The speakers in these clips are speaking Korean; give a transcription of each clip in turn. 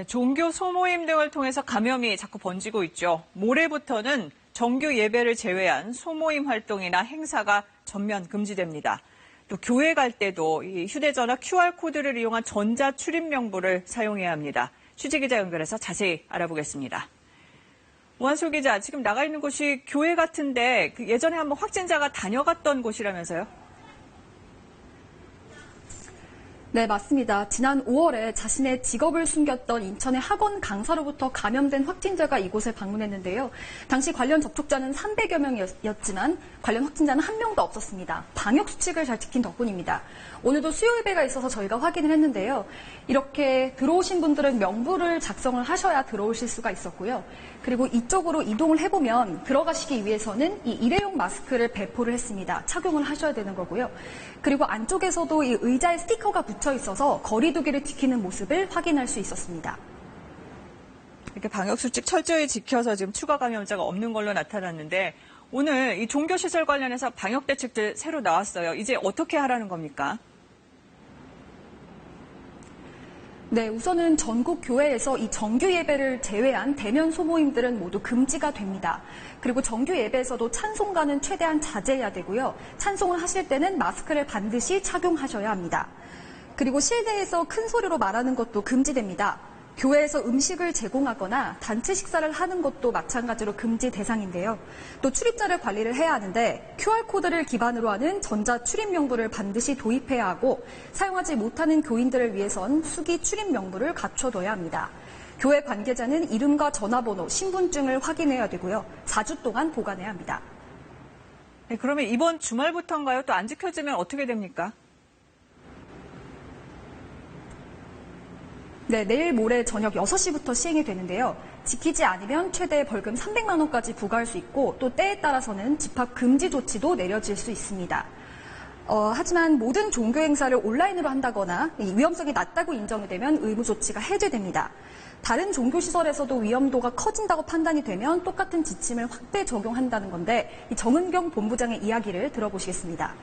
종교 소모임 등을 통해서 감염이 자꾸 번지고 있죠. 모레부터는 정규 예배를 제외한 소모임 활동이나 행사가 전면 금지됩니다. 또 교회 갈 때도 이 휴대전화 QR코드를 이용한 전자 출입 명부를 사용해야 합니다. 취재기자 연결해서 자세히 알아보겠습니다. 오한솔 기자, 지금 나가 있는 곳이 교회 같은데 예전에 한번 확진자가 다녀갔던 곳이라면서요? 네, 맞습니다. 지난 5월에 자신의 직업을 숨겼던 인천의 학원 강사로부터 감염된 확진자가 이곳에 방문했는데요. 당시 관련 접촉자는 300여 명이었지만 관련 확진자는 한 명도 없었습니다. 방역 수칙을 잘 지킨 덕분입니다. 오늘도 수요 예배가 있어서 저희가 확인을 했는데요. 이렇게 들어오신 분들은 명부를 작성을 하셔야 들어오실 수가 있었고요. 그리고 이쪽으로 이동을 해보면 들어가시기 위해서는 이 일회용 마스크를 배포를 했습니다. 착용을 하셔야 되는 거고요. 그리고 안쪽에서도 이 의자에 스티커가 붙여 있어서 거리 두기를 지키는 모습을 확인할 수 있었습니다. 이렇게 방역수칙 철저히 지켜서 지금 추가 감염자가 없는 걸로 나타났는데 오늘 이 종교시설 관련해서 방역대책들 새로 나왔어요. 이제 어떻게 하라는 겁니까? 네, 우선은 전국 교회에서 이 정규 예배를 제외한 대면 소모임들은 모두 금지가 됩니다. 그리고 정규 예배에서도 찬송가는 최대한 자제해야 되고요. 찬송을 하실 때는 마스크를 반드시 착용하셔야 합니다. 그리고 실내에서 큰 소리로 말하는 것도 금지됩니다. 교회에서 음식을 제공하거나 단체 식사를 하는 것도 마찬가지로 금지 대상인데요. 또 출입자를 관리를 해야 하는데 QR코드를 기반으로 하는 전자 출입 명부를 반드시 도입해야 하고 사용하지 못하는 교인들을 위해선 수기 출입 명부를 갖춰둬야 합니다. 교회 관계자는 이름과 전화번호, 신분증을 확인해야 되고요. 4주 동안 보관해야 합니다. 네, 그러면 이번 주말부터인가요? 또 안 지켜지면 어떻게 됩니까? 네, 내일 모레 저녁 6시부터 시행이 되는데요. 지키지 않으면 최대 벌금 300만 원까지 부과할 수 있고 또 때에 따라서는 집합 금지 조치도 내려질 수 있습니다. 하지만 모든 종교 행사를 온라인으로 한다거나 위험성이 낮다고 인정이 되면 의무 조치가 해제됩니다. 다른 종교시설에서도 위험도가 커진다고 판단이 되면 똑같은 지침을 확대 적용한다는 건데 정은경 본부장의 이야기를 들어보시겠습니다.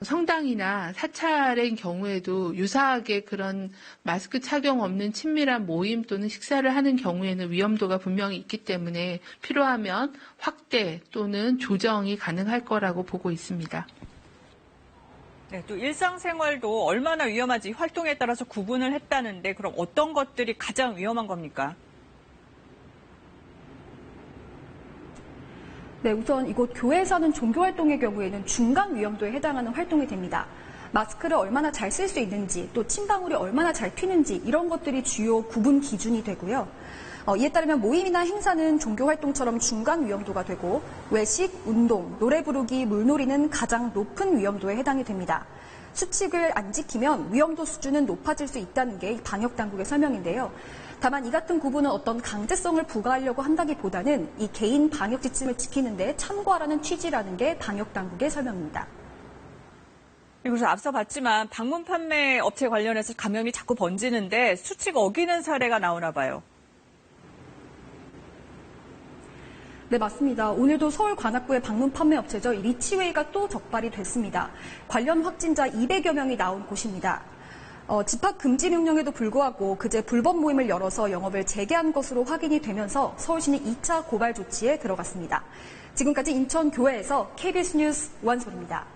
성당이나 사찰의 경우에도 유사하게 그런 마스크 착용 없는 친밀한 모임 또는 식사를 하는 경우에는 위험도가 분명히 있기 때문에 필요하면 확대 또는 조정이 가능할 거라고 보고 있습니다. 네, 또 일상생활도 얼마나 위험한지 활동에 따라서 구분을 했다는데 그럼 어떤 것들이 가장 위험한 겁니까? 네, 우선 이곳 교회에서 하는 종교활동의 경우에는 중간 위험도에 해당하는 활동이 됩니다. 마스크를 얼마나 잘 쓸 수 있는지, 또 침방울이 얼마나 잘 튀는지 이런 것들이 주요 구분 기준이 되고요. 이에 따르면 모임이나 행사는 종교활동처럼 중간 위험도가 되고 외식, 운동, 노래 부르기, 물놀이는 가장 높은 위험도에 해당이 됩니다. 수칙을 안 지키면 위험도 수준은 높아질 수 있다는 게 방역당국의 설명인데요. 다만 이 같은 구분은 어떤 강제성을 부과하려고 한다기보다는 이 개인 방역 지침을 지키는 데 참고하라는 취지라는 게 방역당국의 설명입니다. 그래서 앞서 봤지만 방문 판매 업체 관련해서 감염이 자꾸 번지는데 수칙 어기는 사례가 나오나 봐요. 네, 맞습니다. 오늘도 서울 관악구의 방문 판매 업체죠. 리치웨이가 또 적발이 됐습니다. 관련 확진자 200여 명이 나온 곳입니다. 집합 금지 명령에도 불구하고 그제 불법 모임을 열어서 영업을 재개한 것으로 확인이 되면서 서울시는 2차 고발 조치에 들어갔습니다. 지금까지 인천교회에서 KBS 뉴스 오한솔입니다.